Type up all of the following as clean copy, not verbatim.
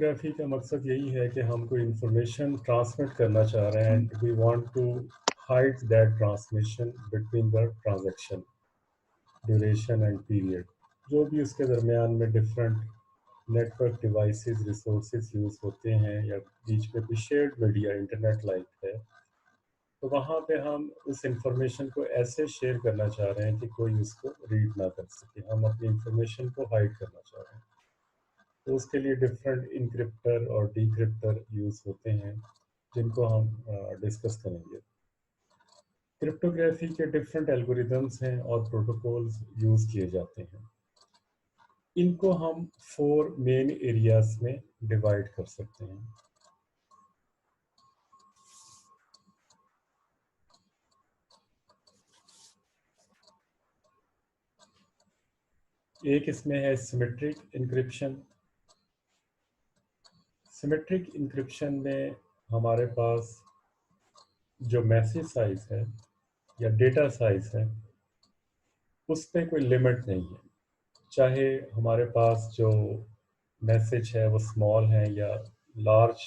Cryptography का मकसद यही है कि हम कोई इंफॉर्मेशन ट्रांसमिट करना चाह रहे हैं and we want to hide that transmission between the transaction duration and period. जो भी उसके दरमियान में different network devices resources use होते हैं या बीच में कोई शेयर्ड मीडिया इंटरनेट लाइक है, तो वहाँ पे हम उस इंफॉर्मेशन को ऐसे शेयर करना चाह रहे हैं कि कोई उसको रीड ना कर सके। हम अपनी इंफॉर्मेशन को हाइड करना चाह रहे हैं, तो उसके लिए डिफरेंट इनक्रिप्टर और डिक्रिप्टर यूज़ होते हैं जिनको हम डिस्कस करेंगे। क्रिप्टोग्राफी के डिफरेंट एल्गोरिदम्स हैं और प्रोटोकॉल्स यूज़ किए जाते हैं। इनको हम 4 मेन एरियाज में डिवाइड कर सकते हैं। एक इसमें है सिमेट्रिक इंक्रिप्शन। सिमेट्रिक इंक्रिप्शन में हमारे पास जो मैसेज साइज है या डेटा साइज है उस पर कोई लिमिट नहीं है। चाहे हमारे पास जो मैसेज है वो स्मॉल है या लार्ज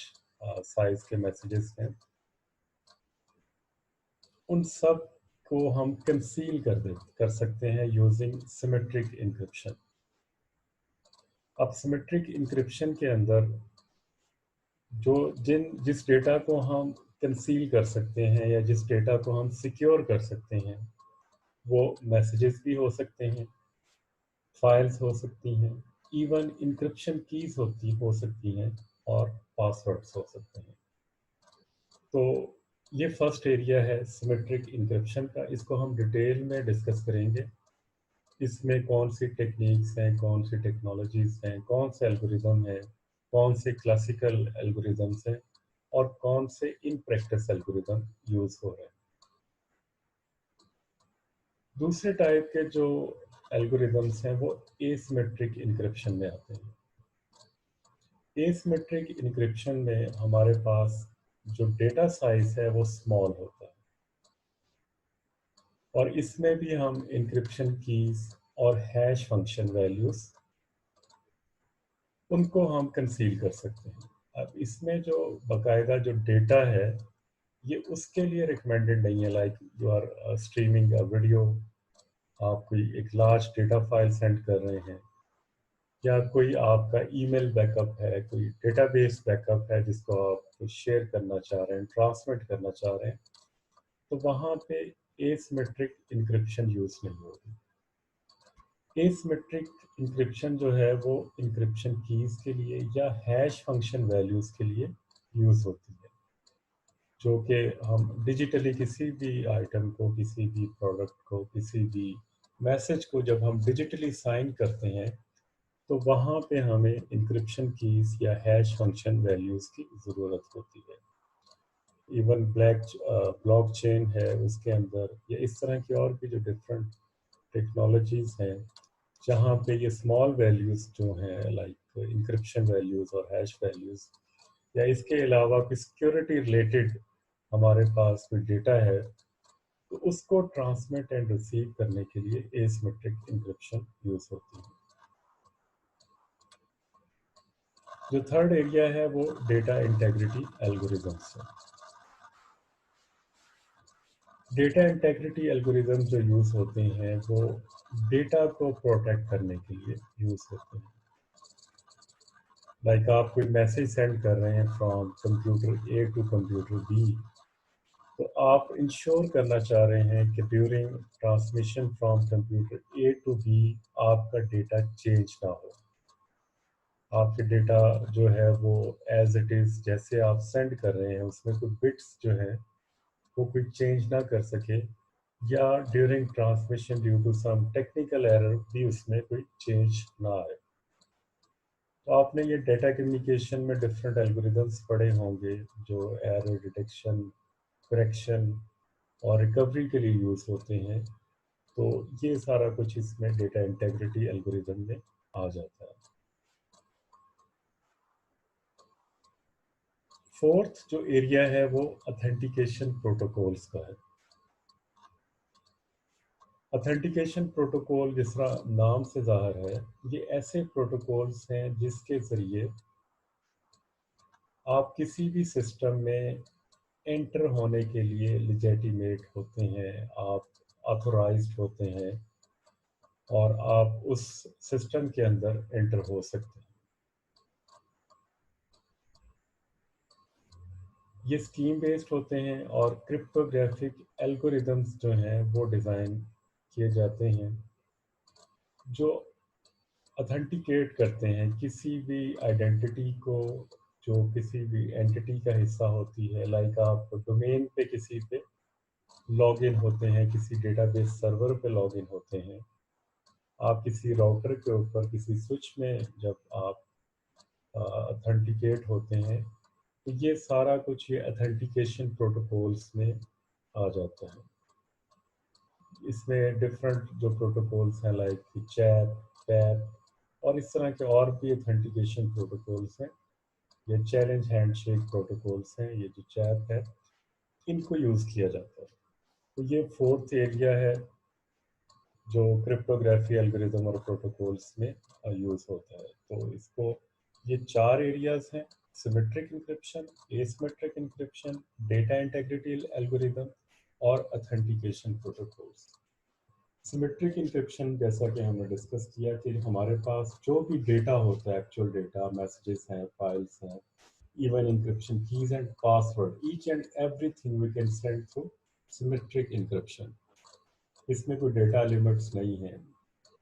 साइज के मैसेजेस हैं, उन सब को हम कंसील कर सकते हैं यूजिंग सिमेट्रिक इंक्रिप्शन। अब सिमेट्रिक इंक्रिप्शन के अंदर जो जिस डेटा को हम कंसील कर सकते हैं या जिस डेटा को हम सिक्योर कर सकते हैं, वो मैसेजेस भी हो सकते हैं, फाइल्स हो सकती हैं, इवन इंक्रिप्शन कीज हो सकती हैं और पासवर्ड्स हो सकते हैं। तो ये फर्स्ट एरिया है सिमेट्रिक इंक्रिप्शन का। इसको हम डिटेल में डिस्कस करेंगे। इसमें कौन सी टेक्निक्स हैं, कौन सी टेक्नोलॉजीज हैं, कौन से एल्गोरिदम है, कौन से क्लासिकल एल्गोरिदम्स हैं और कौन से इन प्रैक्टिस एल्गोरिदम यूज हो रहे हैं। दूसरे टाइप के जो एल्गोरिदम्स हैं वो एसिमेट्रिक इंक्रिप्शन में आते हैं। एसिमेट्रिक इंक्रिप्शन में हमारे पास जो डेटा साइज है वो स्मॉल होता है और इसमें भी हम इंक्रिप्शन कीज और हैश फंक्शन वैल्यूज उनको हम कंसील कर सकते हैं। अब इसमें जो बाकायदा जो डेटा है ये उसके लिए रिकमेंडेड नहीं है। Like you are streaming a video, आप कोई एक लार्ज डेटा फाइल सेंड कर रहे हैं या कोई आपका ईमेल बैकअप है, कोई डेटाबेस बैकअप है जिसको आप शेयर करना चाह रहे हैं, ट्रांसमिट करना चाह रहे हैं, तो वहाँ पे एसिमेट्रिक इंक्रिप्शन यूज नहीं होगी। एसिमेट्रिक इंक्रिप्शन जो है वो इंक्रिप्शन कीज के लिए या हैश फंक्शन वैल्यूज के लिए यूज होती है, जो कि हम डिजिटली किसी भी आइटम को, किसी भी प्रोडक्ट को, किसी भी मैसेज को जब हम डिजिटली साइन करते हैं तो वहाँ पे हमें इंक्रिप्शन कीज या हैश फंक्शन वैल्यूज की ज़रूरत होती है। इवन ब्लॉकचेन है उसके अंदर या इस तरह की और भी जो डिफरेंट टेक्नोलॉजीज हैं जहाँ पे ये स्मॉल वैल्यूज जो हैं लाइक इंक्रिप्शन वैल्यूज और हैश वैल्यूज या इसके अलावा कोई सिक्योरिटी रिलेटेड हमारे पास कोई डेटा है, तो उसको ट्रांसमिट एंड रिसीव करने के लिए एसिमेट्रिक इंक्रिप्शन यूज होती है। जो थर्ड एरिया है वो डेटा इंटेग्रिटी एल्गोरिदम्स है। डेटा इंटेग्रिटी एल्गोरिदम जो यूज होते हैं वो डेटा को प्रोटेक्ट करने के लिए यूज होते हैं। लाइक आप कोई मैसेज सेंड कर रहे हैं from computer A to computer B, तो आप इंश्योर करना चाह रहे हैं कि during transmission from computer A to B आपका डेटा चेंज ना हो। आपके डेटा जो है वो एज इट इज़ जैसे आप सेंड कर रहे हैं उसमें कोई बिट्स जो है वो कोई चेंज ना कर सके या during transmission due to some technical error भी उसमें कोई चेंज ना आए। तो आपने ये डेटा कम्युनिकेशन में डिफरेंट एल्गोरिदम्स पढ़े होंगे जो एरर डिटेक्शन, करेक्शन और रिकवरी के लिए यूज़ होते हैं। तो ये सारा कुछ इसमें डेटा इंटेग्रिटी एल्गोरिदम में आ जाता है। फोर्थ जो एरिया है वो ऑथेंटिकेशन प्रोटोकॉल्स का है। ऑथेंटिकेशन प्रोटोकॉल जिस तरह नाम से ज़ाहिर है, ये ऐसे प्रोटोकॉल्स हैं जिसके ज़रिए आप किसी भी सिस्टम में एंटर होने के लिए लेजिटिमेट होते हैं, आप ऑथोराइज्ड होते हैं और आप उस सिस्टम के अंदर एंटर हो सकते हैं। ये स्कीम बेस्ड होते हैं और क्रिप्टोग्राफिक एल्गोरिदम्स जो हैं वो डिज़ाइन किए जाते हैं जो ऑथेंटिकेट करते हैं किसी भी आइडेंटिटी को, जो किसी भी एंटिटी का हिस्सा होती है। लाइक आप डोमेन पे किसी पे लॉगिन होते हैं, किसी डेटाबेस सर्वर पे लॉगिन होते हैं, आप किसी राउटर के ऊपर किसी स्विच में जब आप ऑथेंटिकेट होते हैं, तो ये सारा कुछ ये ऑथेंटिकेशन प्रोटोकॉल्स में आ जाता है। इसमें डिफरेंट जो प्रोटोकॉल्स हैं लाइक चैप, टैप और इस तरह के और भी ऑथेंटिकेशन प्रोटोकॉल्स हैं। ये चैलेंज हैंडशेक प्रोटोकॉल्स हैं, ये जो चैप है इनको यूज़ किया जाता है। तो ये फोर्थ एरिया है जो क्रिप्टोग्राफी एल्गोरिदम और प्रोटोकॉल्स में यूज़ होता है। तो इसको ये चार एरियाज हैं: symmetric encryption, asymmetric encryption, data integrity algorithm और ऑथेंटिकेशन प्रोटोकॉल्स। सिमेट्रिक इंक्रिप्शन जैसा कि हमने डिस्कस किया कि हमारे पास जो भी डेटा होता है, एक्चुअल डेटा, मैसेजेस हैं, फाइल्स हैं, even encryption keys and password, each and everything we can send through symmetric encryption. इसमें कोई डेटा लिमिट्स नहीं है।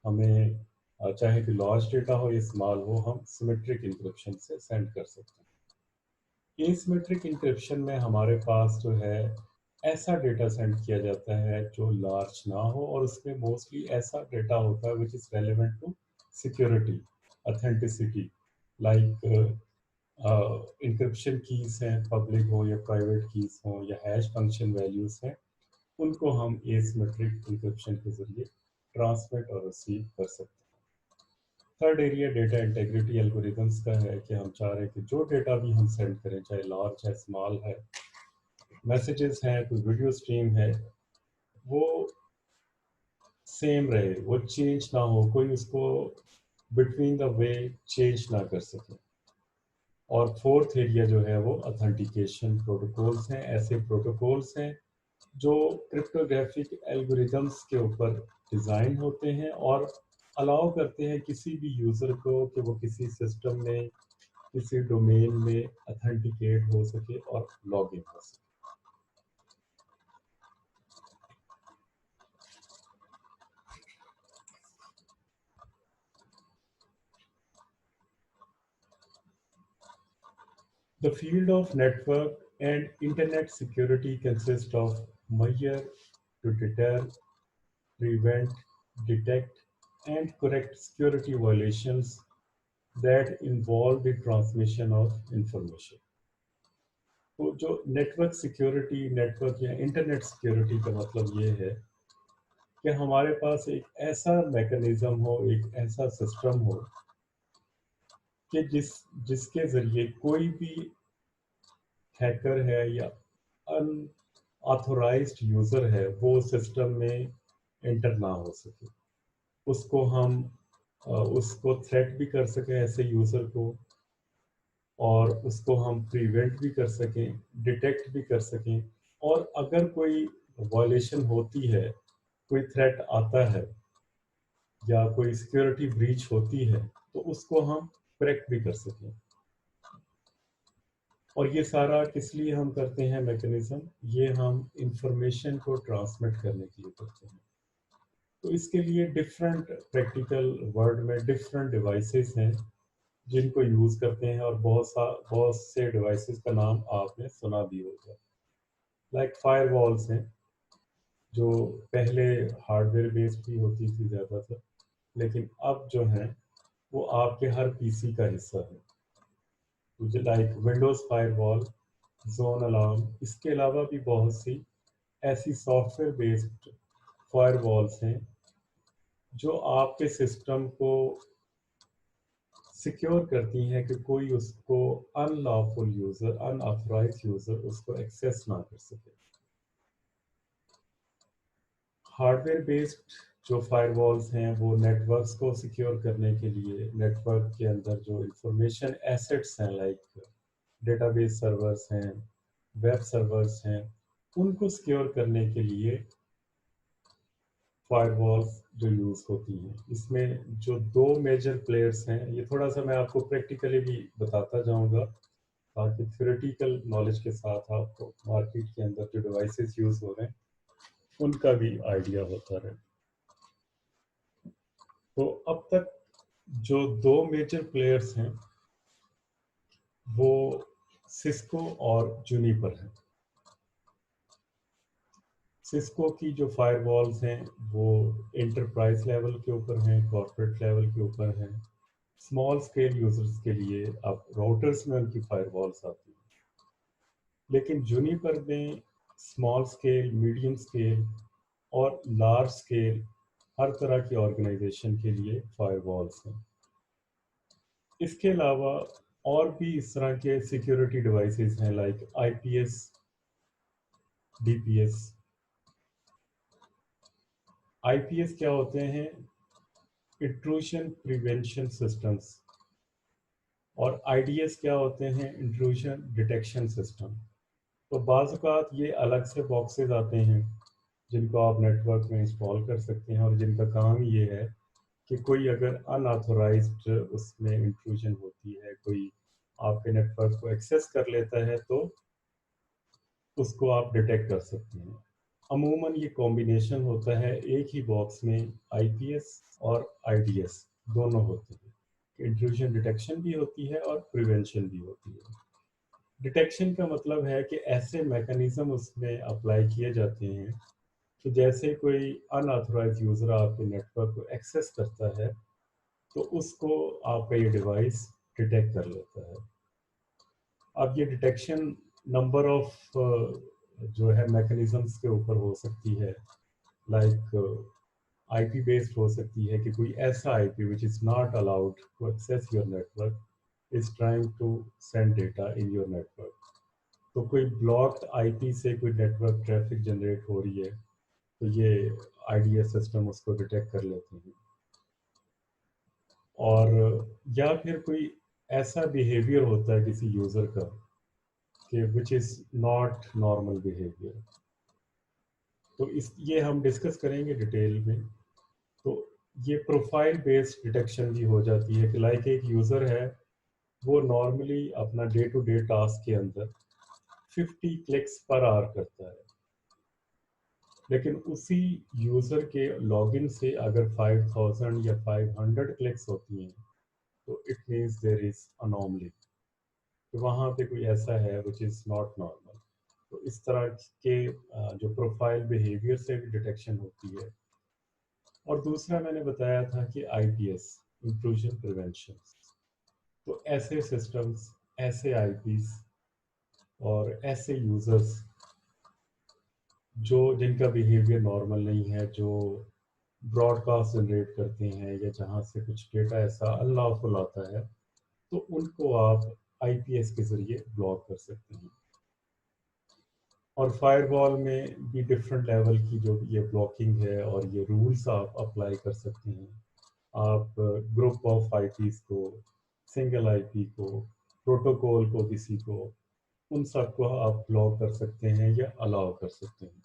हमें चाहे कि लार्ज डेटा हो या स्मॉल हो, हम सिमेट्रिक इंक्रिप्शन से सेंड कर सकते हैं। एसिमेट्रिक इंक्रिप्शन में हमारे पास जो है ऐसा डेटा सेंड किया जाता है जो लार्ज ना हो और उसमें मोस्टली ऐसा डेटा होता है which is relevant to security, authenticity. Like encryption keys हैं, पब्लिक हो या प्राइवेट कीज हो या हैश फंक्शन वैल्यूज हैं, उनको हम एसिमेट्रिक इंक्रिप्शन के जरिए ट्रांसमिट और रिसीव कर सकते हैं। Third area data integrity algorithms का है कि हम चाह रहे हैं कि जो डेटा भी हम सेंड करें, चाहे लार्ज है, स्मॉल है, मैसेजेस हैं, कोई वीडियो स्ट्रीम है, वो सेम रहे, वो चेंज ना हो, कोई उसको बिटवीन द वे चेंज ना कर सके। और फोर्थ एरिया जो है वो ऑथेंटिकेशन प्रोटोकॉल्स हैं। ऐसे प्रोटोकॉल्स हैं जो क्रिप्टोग्राफिक एल्गोरिदम्स के ऊपर डिज़ाइन होते हैं और अलाउ करते हैं किसी भी यूज़र को कि वो किसी सिस्टम में, किसी डोमेन में ऑथेंटिकेट हो सके और लॉग इन हो सके। The field of network and internet security consists of measure to deter, prevent, detect, and correct security violations that involve the transmission of information. तो जो नेटवर्क सिक्योरिटी, नेटवर्क या internet security का मतलब ये है कि हमारे पास एक ऐसा मैकेनिज्म हो, एक ऐसा सिस्टम हो कि जिसके ज़रिए कोई भी हैकर है या अनऑथोराइज्ड यूज़र है वो सिस्टम में एंटर ना हो सके। उसको हम उसको थ्रेट भी कर सकें ऐसे यूज़र को, और उसको हम प्रिवेंट भी कर सकें, डिटेक्ट भी कर सकें। और अगर कोई वायलेशन होती है, कोई थ्रेट आता है या कोई सिक्योरिटी ब्रीच होती है, तो उसको हम करेक्ट भी कर सकें। और ये सारा किस लिए हम करते हैं मैकेनिज्म? ये हम इंफॉर्मेशन को ट्रांसमिट करने के लिए करते हैं। तो इसके लिए डिफरेंट प्रैक्टिकल वर्ल्ड में डिफरेंट डिवाइसेस हैं जिनको यूज़ करते हैं, और बहुत से डिवाइसेस का नाम आपने सुना भी होगा। लाइक फायरवॉल्स हैं जो पहले हार्डवेयर बेस्ड भी होती थी ज़्यादातर, लेकिन अब जो है वो आपके हर पीसी का हिस्सा है। मुझे like Windows firewall, zone alarm, इसके अलावा भी बहुत सी ऐसी सॉफ्टवेयर बेस्ड फायरवॉल्स हैं जो आपके सिस्टम को सिक्योर करती हैं कि कोई उसको अनलॉफुल यूज़र, अनऑथराइज यूज़र उसको एक्सेस ना कर सके। हार्डवेयर बेस्ड जो फायरवॉल्स हैं वो नेटवर्क्स को सिक्योर करने के लिए, नेटवर्क के अंदर जो इंफॉर्मेशन एसेट्स हैं लाइक डेटाबेस सर्वर्स हैं, वेब सर्वर्स हैं, उनको सिक्योर करने के लिए फायरवॉल्स जो यूज़ होती हैं। इसमें जो दो मेजर प्लेयर्स हैं, ये थोड़ा सा मैं आपको प्रैक्टिकली भी बताता जाऊंगा ताकि थ्योरेटिकल नॉलेज के साथ आपको मार्केट के अंदर जो डिवाइसेस यूज़ हो रहे हैं उनका भी आइडिया होता रहे। तो अब तक जो दो मेजर प्लेयर्स हैं वो सिस्को और जूनिपर हैं। सिस्को की जो फायरवॉल्स हैं वो एंटरप्राइज लेवल के ऊपर हैं, कॉर्पोरेट लेवल के ऊपर हैं। स्मॉल स्केल यूजर्स के लिए अब राउटर्स में उनकी फायरवॉल्स आती हैं, लेकिन जूनिपर में स्मॉल स्केल, मीडियम स्केल और लार्ज स्केल हर तरह की ऑर्गेनाइजेशन के लिए फायरवॉल्स हैं। इसके अलावा और भी इस तरह के सिक्योरिटी डिवाइसेस हैं लाइक आईपीएस, डीपीएस। आईपीएस क्या होते हैं? Intrusion prevention systems. और आईडीएस क्या होते हैं? Intrusion detection system. तो बाज़ औक़ात ये अलग से बॉक्सेस आते हैं जिनको आप नेटवर्क में इंस्टॉल कर सकते हैं और जिनका काम ये है कि कोई अगर अनऑथोराइज्ड उसमें इंट्रूजन होती है, कोई आपके नेटवर्क को एक्सेस कर लेता है तो उसको आप डिटेक्ट कर सकते हैं। अमूमन ये कॉम्बिनेशन होता है एक ही बॉक्स में, आईपीएस और आईडीएस दोनों होते हैं। इंट्रूजन डिटेक्शन भी होती है और प्रिवेंशन भी होती है। डिटेक्शन का मतलब है कि ऐसे मैकेनिज्म उसमें अप्लाई किए जाते हैं कि जैसे कोई अनऑथराइज यूज़र आपके नेटवर्क को एक्सेस करता है तो उसको आपका ये डिवाइस डिटेक्ट कर लेता है। अब ये डिटेक्शन नंबर ऑफ जो है मैकेनिज्म्स के ऊपर हो सकती है, लाइक आईपी बेस्ड हो सकती है कि कोई ऐसा IP which is not allowed to access your network is trying to send data in your network. तो कोई ब्लॉक्ड आईपी से कोई नेटवर्क ट्रैफिक जनरेट हो रही है तो ये आईडीएस सिस्टम उसको डिटेक्ट कर लेते हैं। और या फिर कोई ऐसा बिहेवियर होता है किसी यूज़र का कि विच इज़ नॉट नॉर्मल बिहेवियर। तो इस ये हम डिस्कस करेंगे डिटेल में। तो ये प्रोफाइल बेस्ड डिटेक्शन भी हो जाती है कि लाइक एक यूज़र है, वो नॉर्मली अपना डे टू डे टास्क के अंदर 50 क्लिक्स पर आवर करता है, लेकिन उसी यूज़र के लॉगिन से अगर 5000 या 500 क्लिक्स होती हैं तो it means there is anomaly, तो वहाँ पे कोई ऐसा है विच इज़ नॉट नॉर्मल। तो इस तरह के जो प्रोफाइल बिहेवियर से भी डिटेक्शन होती है। और दूसरा मैंने बताया था कि आईपीएस, इंट्रूजन प्रिवेंशन। तो ऐसे सिस्टम्स, ऐसे आईपीस और ऐसे यूज़र्स जो जिनका बिहेवियर नॉर्मल नहीं है, जो ब्रॉडकास्ट जनरेट करते हैं या जहाँ से कुछ डेटा ऐसा अनलॉफुल आता है, तो उनको आप आईपीएस के ज़रिए ब्लॉक कर सकते हैं। और फायरवॉल में भी डिफरेंट लेवल की जो ये ब्लॉकिंग है और ये रूल्स आप अप्लाई कर सकते हैं। आप ग्रुप ऑफ आईपीस को, सिंगल आईपी को, प्रोटोकॉल को, किसी को, उन सबको आप ब्लॉक कर सकते हैं या अलाउ कर सकते हैं।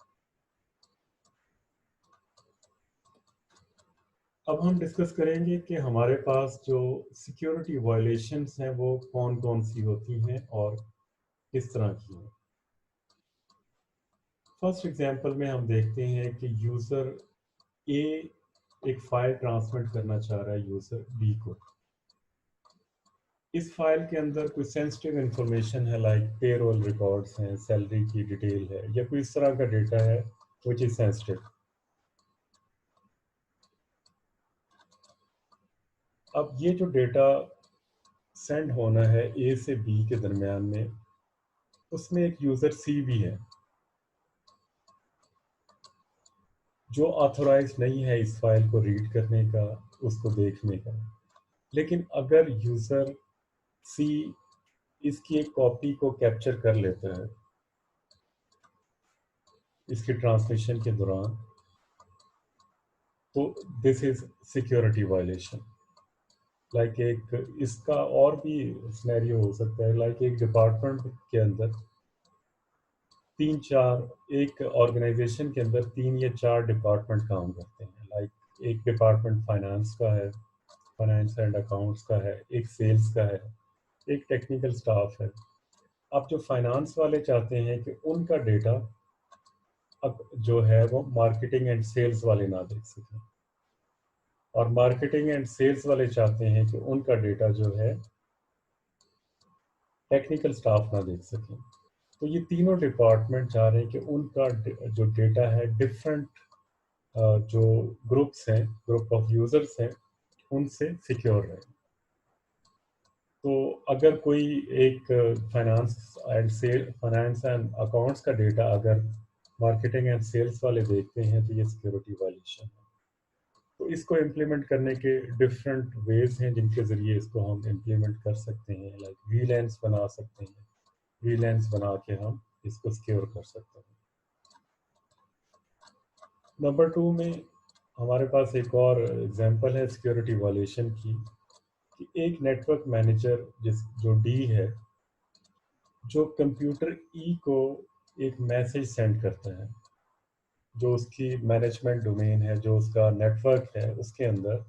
अब हम डिस्कस करेंगे कि हमारे पास जो सिक्योरिटी वायलेशंस हैं वो कौन कौन सी होती हैं और किस तरह की हैं। फर्स्ट एग्जांपल में हम देखते हैं कि यूज़र ए एक फाइल ट्रांसमिट करना चाह रहा है यूज़र बी को। इस फाइल के अंदर कोई सेंसिटिव इंफॉर्मेशन है, लाइक पेरोल रिकॉर्ड्स हैं, सैलरी की डिटेल है या कोई इस तरह का डेटा है विच इज़ सेंसिटिव। अब ये जो डेटा सेंड होना है ए से बी के दरमियान में, उसमें एक यूज़र सी भी है जो ऑथोराइज नहीं है इस फाइल को रीड करने का, उसको देखने का। लेकिन अगर यूज़र सी इसकी एक कॉपी को कैप्चर कर लेता है इसकी ट्रांसमिशन के दौरान, तो this is security violation. Like एक इसका और भी सिनेरियो हो सकता है, लाइक एक डिपार्टमेंट के अंदर तीन चार, एक ऑर्गेनाइजेशन के अंदर 3 या 4 डिपार्टमेंट काम करते हैं। लाइक एक डिपार्टमेंट फाइनेंस का है, फाइनेंस एंड अकाउंट्स का है, एक सेल्स का है, एक टेक्निकल स्टाफ है। अब जो फाइनेंस वाले चाहते हैं कि उनका डेटा अब जो है वो मार्केटिंग एंड सेल्स वाले ना देख सकें, और मार्केटिंग एंड सेल्स वाले चाहते हैं कि उनका डेटा जो है टेक्निकल स्टाफ ना देख सकें। तो ये तीनों डिपार्टमेंट चाह रहे हैं कि उनका जो डेटा है डिफरेंट जो ग्रुप्स हैं, ग्रुप ऑफ यूजर्स हैं, उनसे सिक्योर रहे। तो अगर कोई एक फाइनेंस एंड अकाउंट्स का डेटा अगर मार्केटिंग एंड सेल्स वाले देखते हैं तो ये सिक्योरिटी वायलेशन है। तो इसको इम्प्लीमेंट करने के डिफरेंट वेज हैं जिनके ज़रिए इसको हम इम्प्लीमेंट कर सकते हैं। लाइक वीलैंस बना सकते हैं, वीलैंस बना के हम इसको सिक्योर कर सकते हैं। नंबर 2 में हमारे पास एक और एग्जांपल है सिक्योरिटी वायलेशन की, कि एक नेटवर्क मैनेजर जो डी है, जो कंप्यूटर ई को एक मैसेज सेंड करता है, जो उसकी मैनेजमेंट डोमेन है, जो उसका नेटवर्क है, उसके अंदर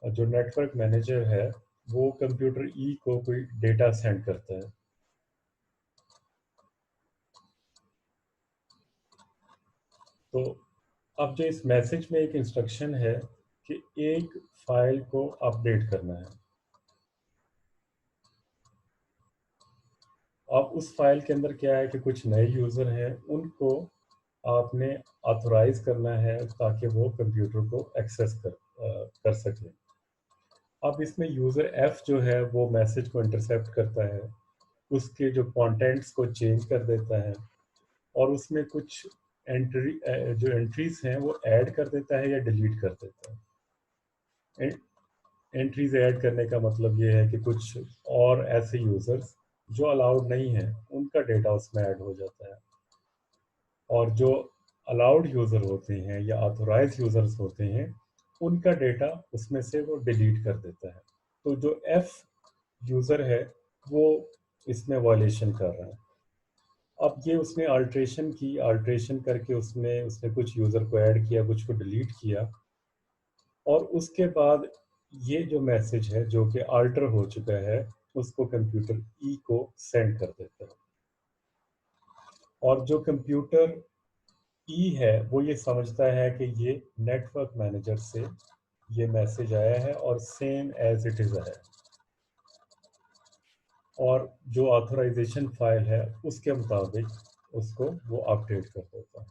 जो नेटवर्क मैनेजर है वो कंप्यूटर ई को कोई डेटा सेंड करता है। तो अब जो इस मैसेज में एक इंस्ट्रक्शन है कि एक फाइल को अपडेट करना है। अब उस फाइल के अंदर क्या है कि कुछ नए यूज़र हैं, उनको आपने ऑथोराइज करना है ताकि वो कंप्यूटर को एक्सेस कर सकें। अब इसमें यूज़र एफ जो है वो मैसेज को इंटरसेप्ट करता है, उसके जो कंटेंट्स को चेंज कर देता है, और उसमें कुछ जो एंट्रीज हैं वो ऐड कर देता है या डिलीट कर देता है। एंट्रीज ऐड करने का मतलब ये है कि कुछ और ऐसे यूज़र्स जो अलाउड नहीं है उनका डेटा उसमें ऐड हो जाता है, और जो अलाउड यूज़र होते हैं या ऑथोराइज यूज़र्स होते हैं उनका डेटा उसमें से वो डिलीट कर देता है। तो जो एफ यूज़र है वो इसमें वायलेशन कर रहा है। अब ये उसने अल्ट्रेशन करके उसने उसने कुछ यूज़र को ऐड किया, कुछ को डिलीट किया, और उसके बाद ये जो मैसेज है जो कि अल्टर हो चुका है उसको कंप्यूटर ई को सेंड कर देता है। और जो कंप्यूटर ई है वो ये समझता है कि ये नेटवर्क मैनेजर से ये मैसेज आया है और सेम एज इट इज़ है, और जो ऑथराइजेशन फाइल है उसके मुताबिक उसको वो अपडेट कर देता है।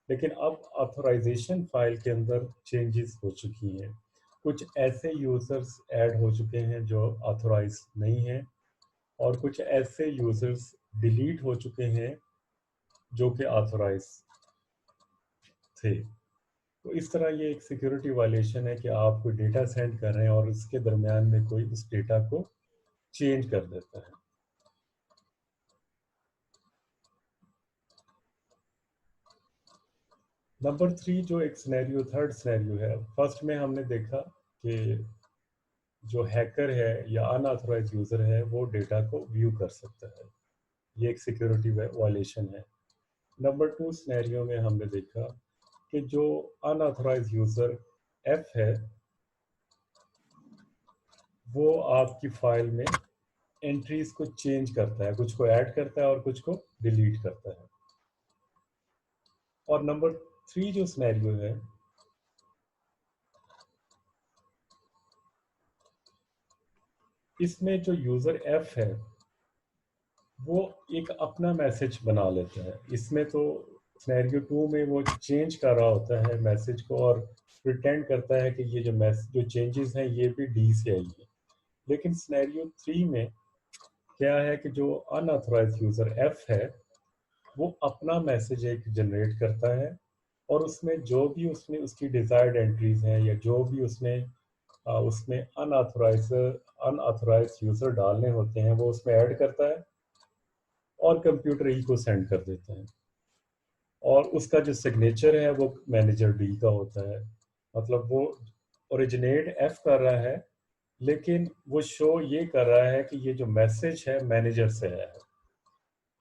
लेकिन अब ऑथराइजेशन फाइल के अंदर चेंजेस हो चुकी हैं, कुछ ऐसे यूज़र्स ऐड हो चुके हैं जो ऑथराइज नहीं हैं, और कुछ ऐसे यूज़र्स डिलीट हो चुके हैं जो कि ऑथराइज थे। तो इस तरह ये एक सिक्योरिटी वायलेशन है कि आप कोई डेटा सेंड कर रहे हैं और इसके दरमियान में कोई उस डेटा को चेंज कर देता है। नंबर 3 जो एक सिनेरियो, थर्ड सिनेरियो है, फर्स्ट में हमने देखा कि जो हैकर है या अनऑथराइज यूज़र है वो डेटा को व्यू कर सकता है, ये एक सिक्योरिटी वायलेशन है। नंबर 2 सिनेरियो में हमने देखा कि जो अनऑथराइज यूज़र एफ है वो आपकी फाइल में एंट्रीज को चेंज करता है, कुछ को ऐड करता है और कुछ को डिलीट करता है। और नंबर 3 जो सिनेरियो है, इसमें जो यूज़र एफ है वो एक अपना मैसेज बना लेता है। इसमें तो सिनेरियो 2 में वो चेंज कर रहा होता है मैसेज को और प्रिटेंड करता है कि ये जो जो चेंजेस हैं ये भी डी से आई है। लेकिन सिनेरियो 3 में क्या है कि जो अनऑथराइज यूज़र एफ है वो अपना मैसेज एक जनरेट करता है, और उसमें जो भी उसने उसकी डिज़ायर्ड एंट्रीज हैं या जो भी उसमें अनऑथराइज यूज़र डालने होते हैं वो उसमें ऐड करता है और कंप्यूटर ई को सेंड कर देता है। और उसका जो सिग्नेचर है वो मैनेजर डी का होता है। मतलब वो ओरिजिनेट एफ कर रहा है लेकिन वो शो ये कर रहा है कि ये जो मैसेज है मैनेजर से आया है।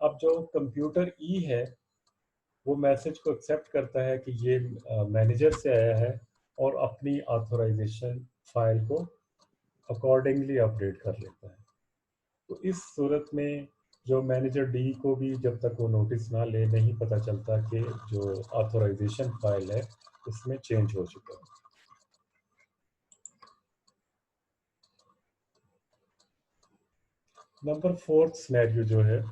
अब जो कंप्यूटर ई है वो मैसेज को एक्सेप्ट करता है कि ये मैनेजर से आया है और अपनी ऑथराइजेशन फाइल को अकॉर्डिंगली अपडेट कर लेता है। तो इस सूरत में जो मैनेजर डी को भी जब तक वो नोटिस ना ले नहीं पता चलता कि जो ऑथराइजेशन फाइल है उसमें चेंज हो चुका है। नंबर 4 सिनेरियो जो है,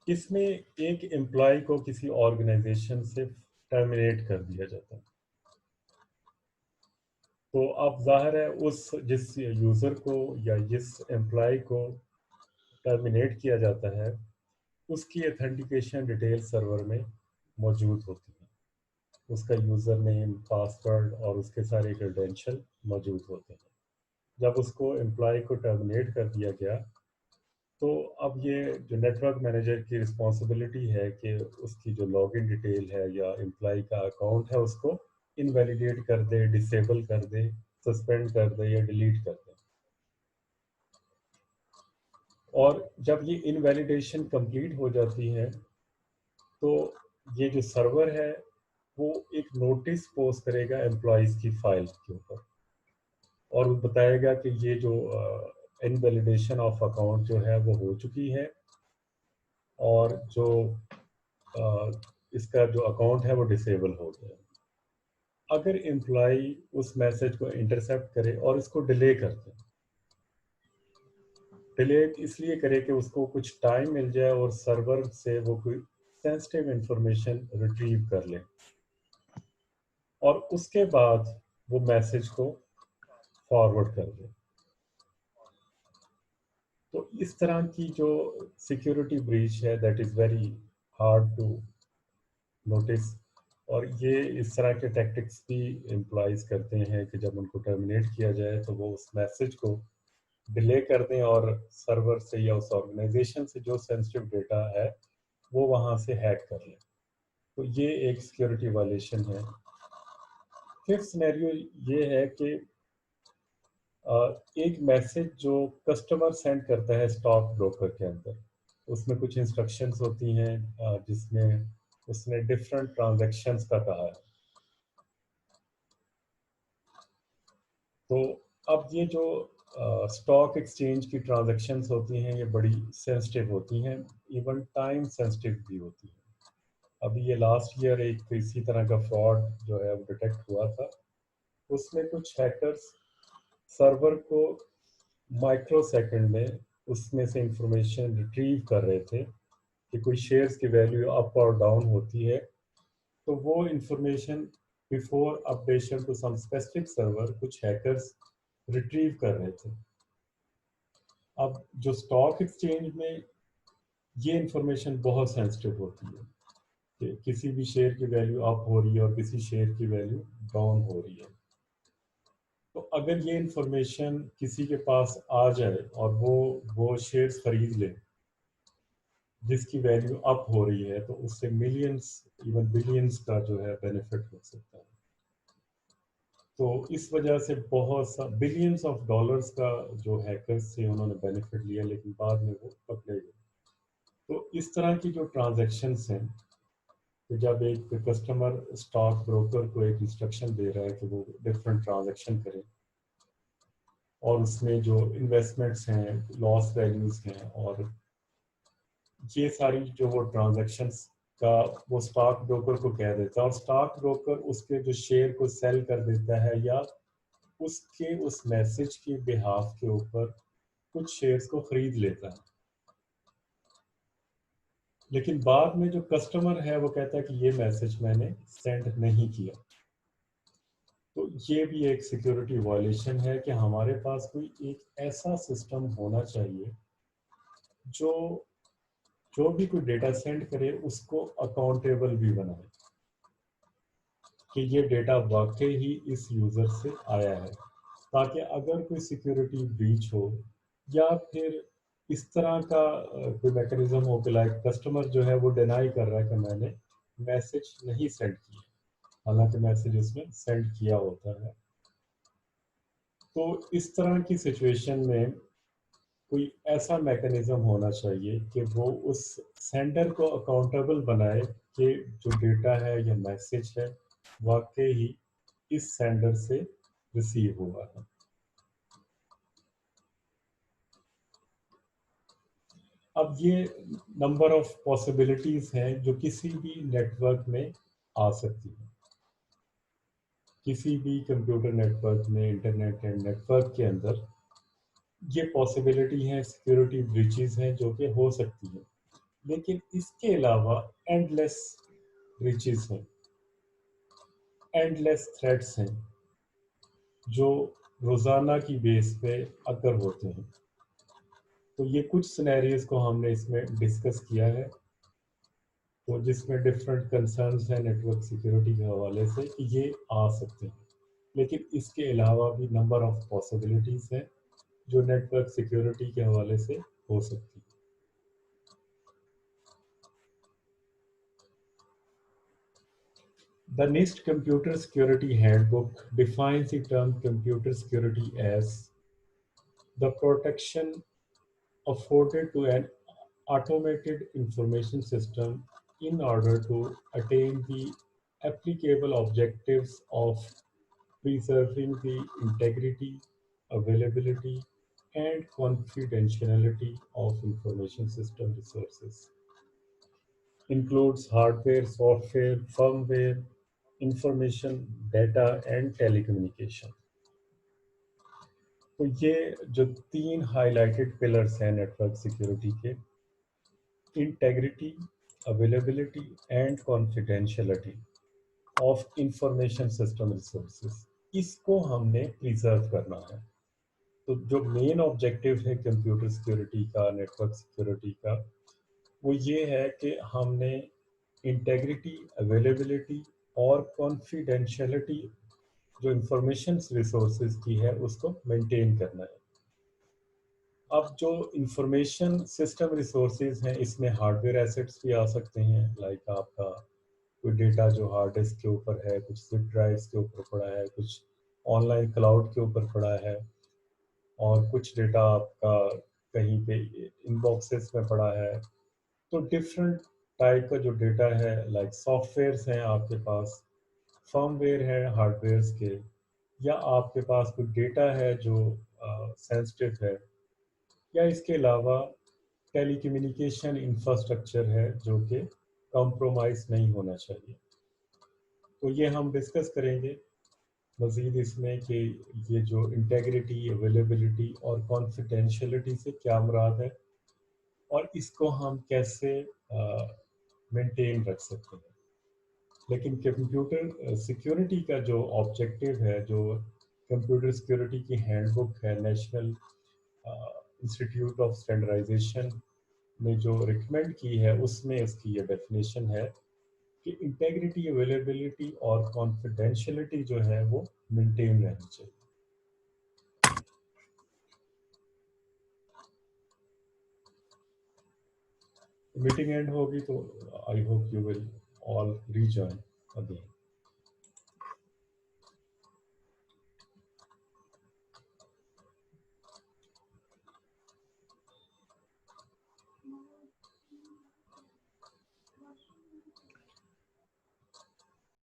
इसमें एक एम्प्लॉय को किसी ऑर्गेनाइजेशन से टर्मिनेट कर दिया जाता है। तो अब जाहिर है उस जिस यूज़र को या जिस एम्प्लॉय को टर्मिनेट किया जाता है उसकी ऑथेंटिकेशन डिटेल सर्वर में मौजूद होती है। उसका यूज़र नेम, पासवर्ड और उसके सारे क्रेडेंशियल मौजूद होते हैं। जब उसको एम्प्लॉय को टर्मिनेट कर दिया गया तो अब ये जो नेटवर्क मैनेजर की रिस्पॉन्सिबिलिटी है कि उसकी जो लॉगिन डिटेल है या एम्प्लॉय का अकाउंट है उसको इनवैलिडेट कर दे, डिसेबल कर दे, सस्पेंड कर दे या डिलीट कर दे। और जब ये इनवैलिडेशन कंप्लीट हो जाती है तो ये जो सर्वर है वो एक नोटिस पोस्ट करेगा एम्प्लॉयज़ की फाइल के ऊपर और वो बताएगा कि ये जो इनवैलिडेशन ऑफ अकाउंट जो है वो हो चुकी है और जो इसका जो अकाउंट है वो डिसेबल हो गया। अगर एम्प्लॉय उस मैसेज को इंटरसेप्ट करे और इसको डिले कर दे, डिले इसलिए करे कि उसको कुछ टाइम मिल जाए और सर्वर से वो कोई सेंसिटिव इंफॉर्मेशन रिट्रीव कर ले और उसके बाद वो मैसेज को फॉरवर्ड कर दे। तो इस तरह की जो सिक्योरिटी ब्रीच है that is very hard to notice. और ये इस तरह के टैक्टिक्स भी एम्प्लॉयज़ करते हैं कि जब उनको टर्मिनेट किया जाए तो वो उस मैसेज को डिले कर दें और सर्वर से या उस ऑर्गेनाइजेशन से जो सेंसिटिव डेटा है वो वहाँ से हैक कर लें। तो ये एक सिक्योरिटी वायलेशन है। फिफ्थ सिनेरियो ये है कि एक मैसेज जो कस्टमर सेंड करता है स्टॉक ब्रोकर के अंदर, उसमें कुछ इंस्ट्रक्शंस होती हैं जिसमें उसने डिफरेंट ट्रांजैक्शंस का कहा है। तो अब ये जो स्टॉक एक्सचेंज की ट्रांजैक्शंस होती हैं ये बड़ी सेंसिटिव होती हैं, इवन टाइम सेंसिटिव भी होती हैं। अभी ये लास्ट ईयर एक इसी तरह का फ्रॉड जो है वो डिटेक्ट हुआ था। उसमें कुछ हैकर्स सर्वर को माइक्रो सेकंड में उसमें से इंफॉर्मेशन रिट्रीव कर रहे थे कि कोई शेयर्स की वैल्यू अप और डाउन होती है। तो वो information before updation to some specific server कुछ हैकर्स रिट्रीव कर रहे थे। अब जो स्टॉक एक्सचेंज में ये इंफॉर्मेशन बहुत सेंसिटिव होती है कि किसी भी शेयर की वैल्यू अप हो रही है और किसी शेयर की वैल्यू डाउन हो रही है। तो अगर ये इंफॉर्मेशन किसी के पास आ जाए और वो शेयर्स खरीद ले जिसकी वैल्यू अप हो रही है तो उससे मिलियंस इवन बिलियंस का जो है बेनिफिट हो सकता है। तो इस वजह से बहुत सा बिलियंस ऑफ डॉलर्स का जो हैकर्स से उन्होंने बेनिफिट लिया लेकिन बाद में वो पकड़े गए। तो इस तरह की जो ट्रांजैक्शंस हैं, तो जब एक कस्टमर स्टॉक ब्रोकर को एक इंस्ट्रक्शन दे रहा है कि वो डिफरेंट ट्रांजैक्शन करे और उसमें जो इन्वेस्टमेंट्स हैं, लॉस वैल्यूज हैं और ये सारी जो वो ट्रांजैक्शंस का वो स्टॉक ब्रोकर को कह देता है और स्टॉक ब्रोकर उसके जो शेयर को सेल कर देता है या उसके उस मैसेज के बिहाफ के ऊपर कुछ शेयर्स को खरीद लेता है। लेकिन बाद में जो कस्टमर है वो कहता है कि ये मैसेज मैंने सेंड नहीं किया। तो ये भी एक सिक्योरिटी वायलेशन है कि हमारे पास कोई एक ऐसा सिस्टम होना चाहिए जो जो भी कोई डेटा सेंड करे उसको अकाउंटेबल भी बनाए कि ये डेटा वाकई ही इस यूज़र से आया है, ताकि अगर कोई सिक्योरिटी ब्रीच हो या फिर इस तरह का कोई मैकेनिज्म हो कि लाइक कस्टमर जो है वो डिनाई कर रहा है कि मैंने मैसेज नहीं सेंड किया, हालांकि मैसेज उसने सेंड किया होता है। तो इस तरह की सिचुएशन में कोई ऐसा मैकेनिज्म होना चाहिए कि वो उस सेंडर को अकाउंटेबल बनाए कि जो डेटा है या मैसेज है वाकई ही इस सेंडर से रिसीव हुआ है। अब ये नंबर ऑफ पॉसिबिलिटीज हैं जो किसी भी नेटवर्क में आ सकती हैं। किसी भी कंप्यूटर नेटवर्क में, इंटरनेट एंड नेटवर्क के अंदर ये पॉसिबिलिटी है, सिक्योरिटी ब्रीचेस हैं जो कि हो सकती है। लेकिन इसके अलावा एंडलेस ब्रीचेस हैं, एंडलेस थ्रेट्स हैं जो रोजाना की बेस पे अकर होते हैं। तो ये कुछ सिनेरियोज को हमने इसमें डिस्कस किया है, तो जिसमें डिफरेंट कंसर्न्स हैं नेटवर्क सिक्योरिटी के हवाले से कि ये आ सकते हैं। लेकिन इसके अलावा भी नंबर ऑफ पॉसिबिलिटीज हैं जो नेटवर्क सिक्योरिटी के हवाले से हो सकती है। The NIST Computer Security Handbook defines the term computer security as the protection afforded to an automated information system in order to attain the applicable objectives of preserving the integrity, availability, and confidentiality of information system resources. Includes hardware, software, firmware, information, data, and telecommunication. तो ये जो तीन highlighted pillars हैं network security के, integrity, availability and confidentiality of information system resources, इसको हमने preserve करना है। तो जो मेन ऑब्जेक्टिव है कंप्यूटर सिक्योरिटी का, नेटवर्क सिक्योरिटी का, वो ये है कि हमने इंटेग्रिटी, अवेलेबिलिटी और कॉन्फिडेंशियलिटी जो इंफॉर्मेशन रिसोर्सेज की है उसको मेंटेन करना है। अब जो इंफॉर्मेशन सिस्टम रिसोर्सेज हैं इसमें हार्डवेयर एसेट्स भी आ सकते हैं, लाइक आपका कोई डेटा जो हार्ड डिस्क के ऊपर है, कुछ जिप ड्राइव्स के ऊपर पड़ा है, कुछ ऑनलाइन क्लाउड के ऊपर पड़ा है, और कुछ डेटा आपका कहीं पे इनबॉक्सेस में पड़ा है। तो डिफरेंट टाइप का जो डेटा है, लाइक सॉफ्टवेयर्स हैं आपके पास, फर्मवेयर है हार्डवेयर्स के, या आपके पास कोई डेटा है जो सेंसिटिव है, या इसके अलावा टेलीकम्युनिकेशन इंफ्रास्ट्रक्चर है जो कि कॉम्प्रोमाइज़ नहीं होना चाहिए। तो ये हम डिस्कस करेंगे मज़ीद इसमें कि ये जो इंटेग्रिटी, अवेलेबिलिटी और कॉन्फिडेंशियलिटी से क्या मुराद है और इसको हम कैसे मेंटेन रख सकते हैं। लेकिन कंप्यूटर सिक्योरिटी का जो ऑब्जेक्टिव है, जो कंप्यूटर सिक्योरिटी की हैंडबुक है, नेशनल इंस्टीट्यूट ऑफ स्टैंडर्डाइजेशन ने जो रिकमेंड की है उसमें इसकी ये डेफिनेशन है कि इंटेग्रिटी, अवेलेबिलिटी और कॉन्फिडेंशियलिटी जो है वो मेंटेन रहनी चाहिए। मीटिंग एंड होगी तो I hope you will all rejoin again.